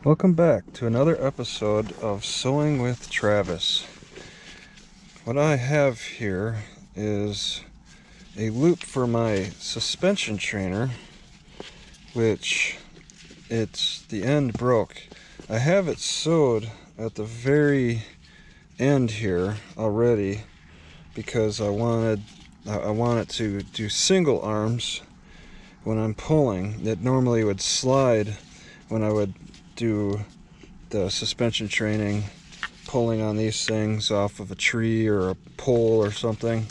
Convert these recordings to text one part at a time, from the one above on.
Welcome back to another episode of Sewing with Travis. What I have here is a loop for my suspension trainer, which the end broke. I have it sewed at the very end here already because I want it to do single arms when I'm pulling. It normally would slide when I would do the suspension training, pulling on these things off of a tree or a pole or something.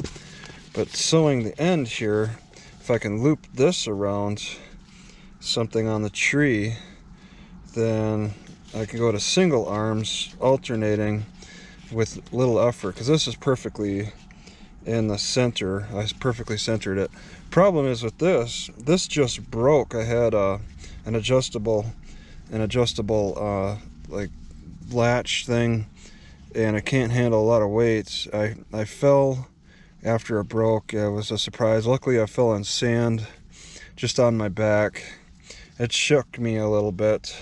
But sewing the end here, if I can loop this around something on the tree, then I can go to single arms, alternating with little effort, because this is perfectly in the center. I perfectly centered it. Problem is with this just broke. I had an adjustable like latch thing, and it can't handle a lot of weights. I fell after it broke. It was a surprise. Luckily I fell on sand just on my back. It shook me a little bit,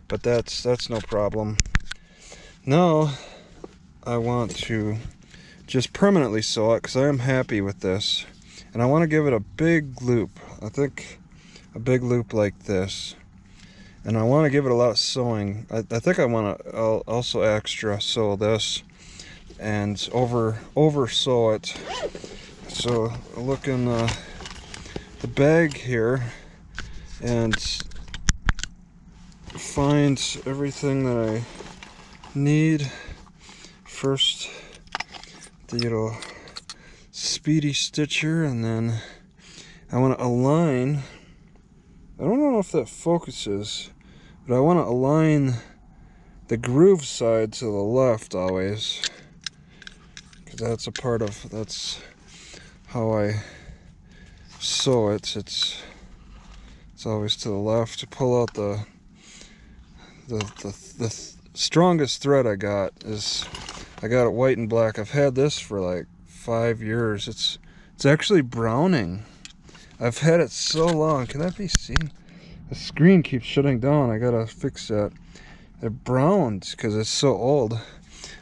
but that's no problem. Now I want to just permanently sew it because I am happy with this, and I want to give it a big loop. I think a big loop like this. And I want to give it a lot of sewing. I think I want to also extra sew this and over sew it. So I look in the bag here and find everything that I need. First, the speedy stitcher, and then I want to align. I don't know if that focuses, but I want to align the groove side to the left always, because that's how I sew it. It's always to the left. To pull out the strongest thread I got it white and black. I've had this for like 5 years. It's actually browning. I've had it so long. Can that be seen? The screen keeps shutting down. I gotta fix that. It browned because it's so old.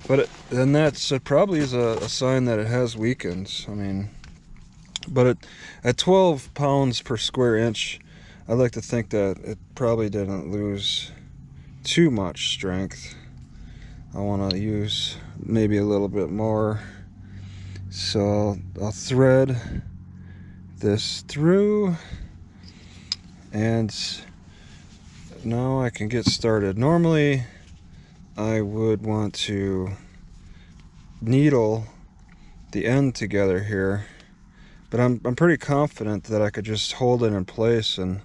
But it probably is a sign that it has weakened. I mean, but at 12 pounds per square inch, I'd like to think that it probably didn't lose too much strength. I want to use maybe a little bit more. So I'll thread this through, and now I can get started. Normally I would want to needle the end together here, but I'm pretty confident that I could just hold it in place and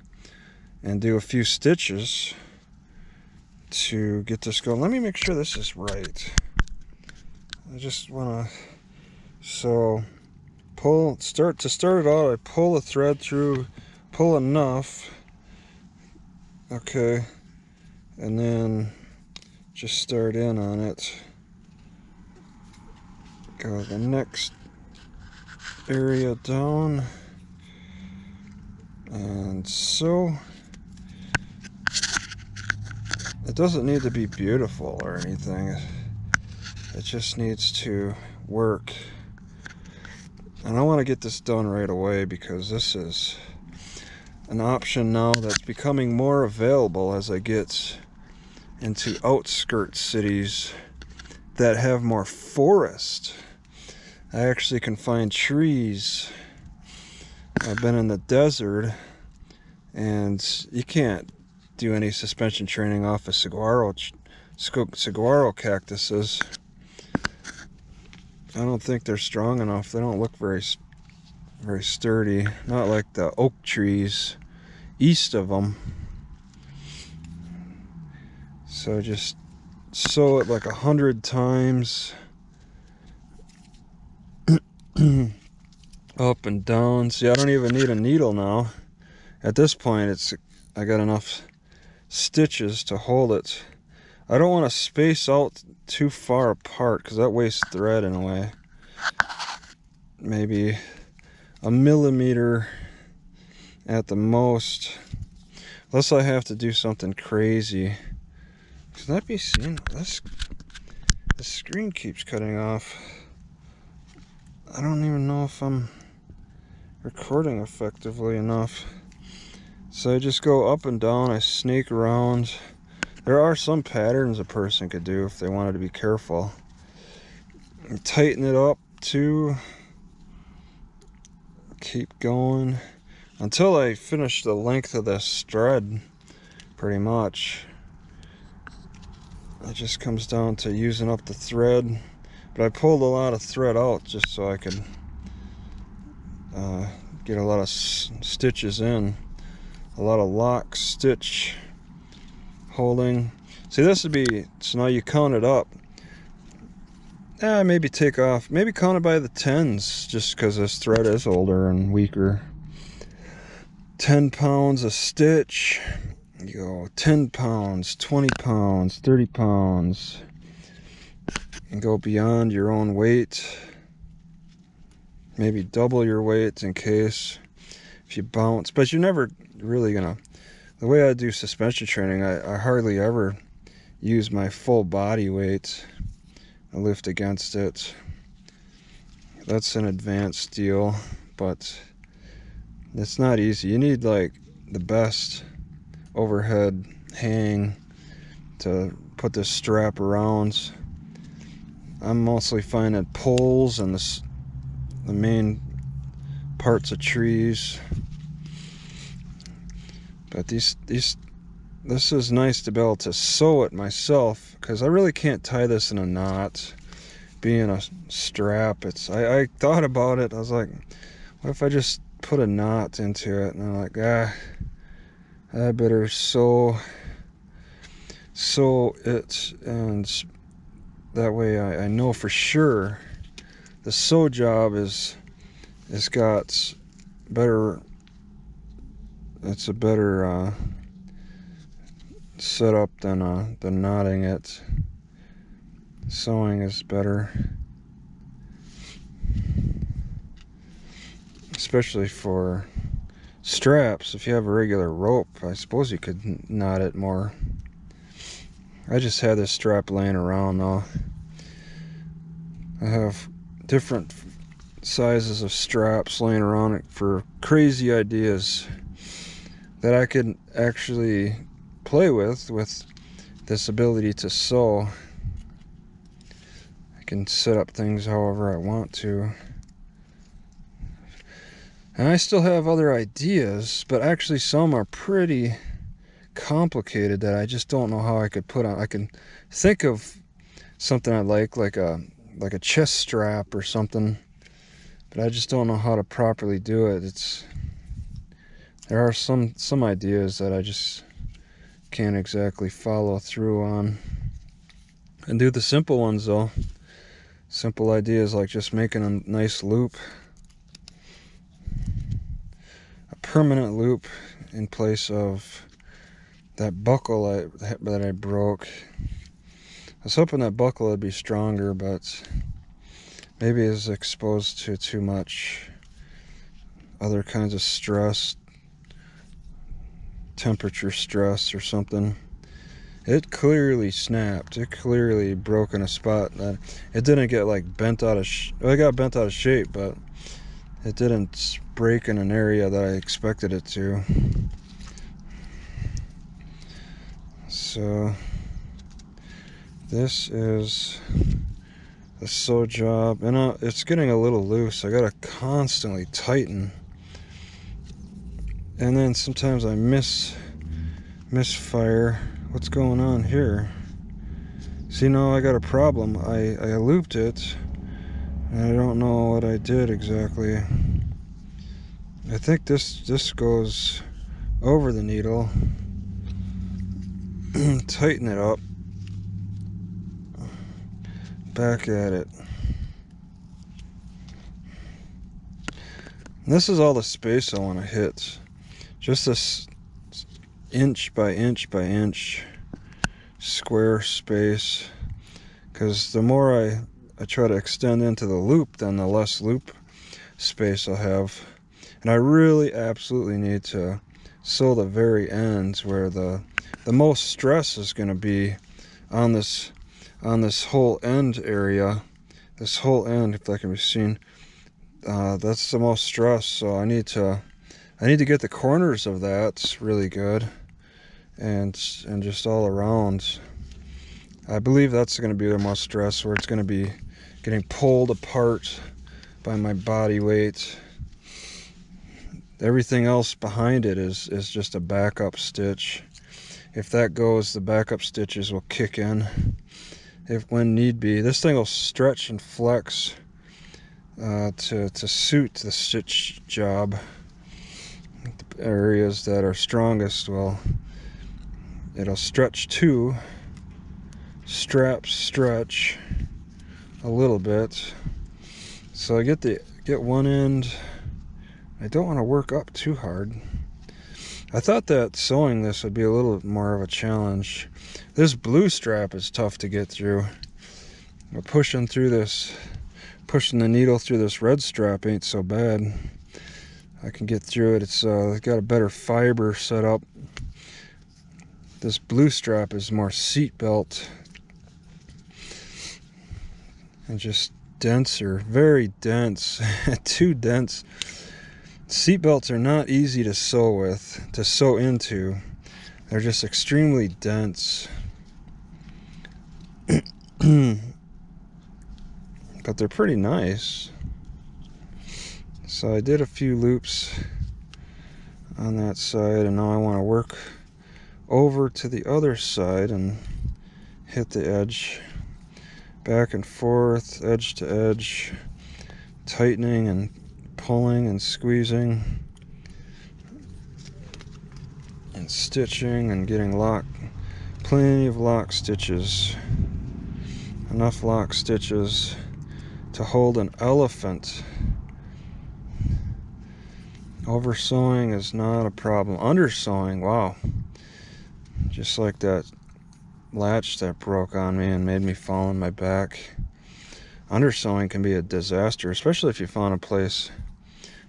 do a few stitches to get this going. Let me make sure this is right. I just want to start it out. I pull the thread through, pull enough, okay, and then just start in on it. Go the next area down, and so it doesn't need to be beautiful or anything. It just needs to work. And I want to get this done right away because this is an option now that's becoming more available as I get into outskirts cities that have more forest. I actually can find trees. I've been in the desert, and you can't do any suspension training off of saguaro cactuses. I don't think they're strong enough. They don't look very sturdy. Not like the oak trees east of them. So just sew it like 100 times up and down. See, I don't even need a needle now. At this point, I got enough stitches to hold it. I don't want to space out too far apart because that wastes thread in a way. Maybe a millimeter at the most, unless I have to do something crazy Can that be seen? The screen keeps cutting off. I don't even know if I'm recording effectively enough. So I just go up and down, I snake around. There are some patterns a person could do if they wanted to be careful. And tighten it up too. Keep going until I finish the length of this thread, pretty much. It just comes down to using up the thread. But I pulled a lot of thread out just so I could get a lot of stitches in. A lot of lock, stitch, holding. See, this would be, so now you count it up. Maybe take off, maybe count it by the tens, just because this thread is older and weaker. 10 pounds a stitch. You go 10 pounds, 20 pounds, 30 pounds. And go beyond your own weight. Maybe double your weight in case if you bounce. But you're never really gonna, the way I do suspension training, I hardly ever use my full body weight. I lift against it. That's an advanced deal, but it's not easy. You need like the best overhead hang to put this strap around. I'm mostly finding poles and the main parts of trees. But this is nice to be able to sew it myself, because I really can't tie this in a knot. Being a strap, I thought about it. I was like, what if I just put a knot into it? And I'm like, I better sew it, and that way I know for sure the sew job is got better. It's a better setup than knotting it. Sewing is better, especially for straps. If you have a regular rope, I suppose you could knot it more. I just had this strap laying around though. I have different sizes of straps laying around for crazy ideas that I could actually play with this ability to sew. I can set up things however I want to. And I still have other ideas, but actually some are pretty complicated that I just don't know how I could put on. I can think of something I like a chest strap or something, but I just don't know how to properly do it. There are some ideas that I just can't exactly follow through on. And do the simple ones though. Simple ideas like just making a nice loop, a permanent loop in place of that buckle that I broke. I was hoping that buckle would be stronger, but maybe it's exposed to too much other kinds of stress, temperature stress or something. It clearly snapped. It clearly broke in a spot that it didn't get like bent out of it got bent out of shape, but it didn't break in an area that I expected it to. So this is the sew job, and it's getting a little loose. I gotta constantly tighten, and then sometimes I misfire. What's going on here? See, now I got a problem. I looped it, and I don't know what I did exactly. I think this goes over the needle. Tighten it up. Back at it. And this is all the space I want to hit. Just this inch by inch by inch square space, because the more I try to extend into the loop, then the less loop space I'll have. And I really absolutely need to sew the very ends where the most stress is going to be on this whole end area. This whole end, if that can be seen, that's the most stress. So I need to get the corners of that really good, and just all around. I believe that's going to be the most stress, where it's going to be getting pulled apart by my body weight. Everything else behind it is just a backup stitch. If that goes, the backup stitches will kick in if when need be. This thing will stretch and flex to suit the stitch job. The areas that are strongest, well, it'll stretch too. Straps stretch a little bit. So I get one end. I don't want to work up too hard. I thought that sewing this would be a little more of a challenge. This blue strap is tough to get through. But pushing the needle through this red strap ain't so bad. I can get through it. It's got a better fiber set up. This blue strap is more seat belt and just denser, very dense, too dense. Seat belts are not easy to sew into. They're just extremely dense. But they're pretty nice. So I did a few loops on that side, and now I want to work over to the other side and hit the edge. Back and forth, edge to edge, tightening and pulling and squeezing and stitching and getting lock. Plenty of lock stitches. Enough lock stitches to hold an elephant. Oversewing is not a problem. Undersewing, wow. Just like that latch that broke on me and made me fall on my back. Undersewing can be a disaster, especially if you found a place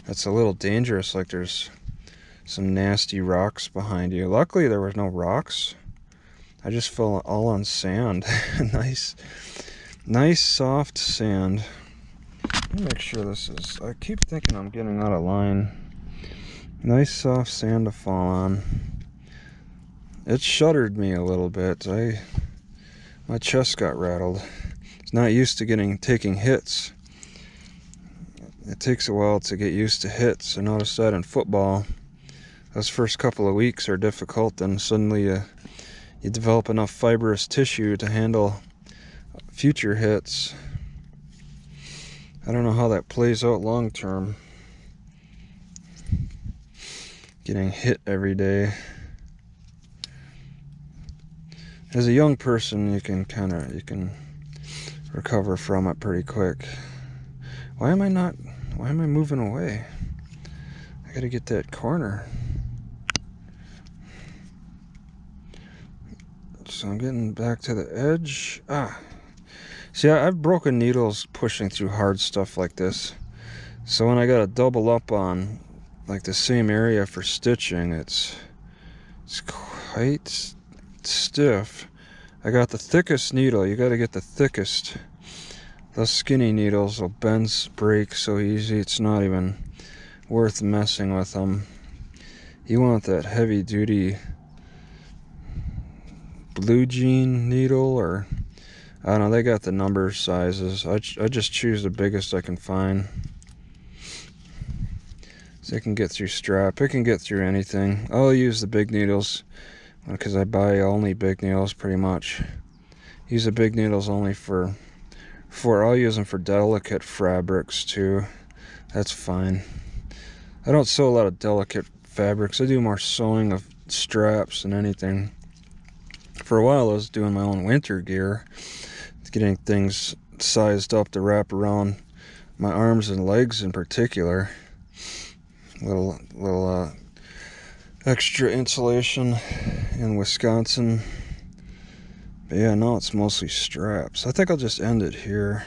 that's a little dangerous, like there's some nasty rocks behind you. Luckily there was no rocks. I just fell all on sand. nice soft sand. Let me make sure this is, I keep thinking I'm getting out of line. Nice soft sand to fall on. It shuddered me a little bit. My chest got rattled. It's not used to taking hits. It takes a while to get used to hits. I noticed that in football. Those first couple of weeks are difficult, then suddenly you develop enough fibrous tissue to handle future hits. I don't know how that plays out long term. Getting hit every day. As a young person, you can recover from it pretty quick. Why am I moving away? I gotta get that corner. So I'm getting back to the edge. See, I've broken needles pushing through hard stuff like this. So when I gotta double up on like the same area for stitching, it's quite stiff. I got the thickest needle. You gotta get the thickest. Those skinny needles will bend, break so easy, it's not even worth messing with them. You want that heavy duty blue jean needle, or I don't know, they got the number sizes. I just choose the biggest I can find. So it can get through strap, it can get through anything. I'll use the big needles because I buy only big needles pretty much. Use the big needles only I'll use them for delicate fabrics too. That's fine. I don't sew a lot of delicate fabrics. I do more sewing of straps than anything. For a while I was doing my own winter gear, getting things sized up to wrap around my arms and legs in particular. Little extra insulation in Wisconsin. But yeah, now it's mostly straps. I think I'll just end it here.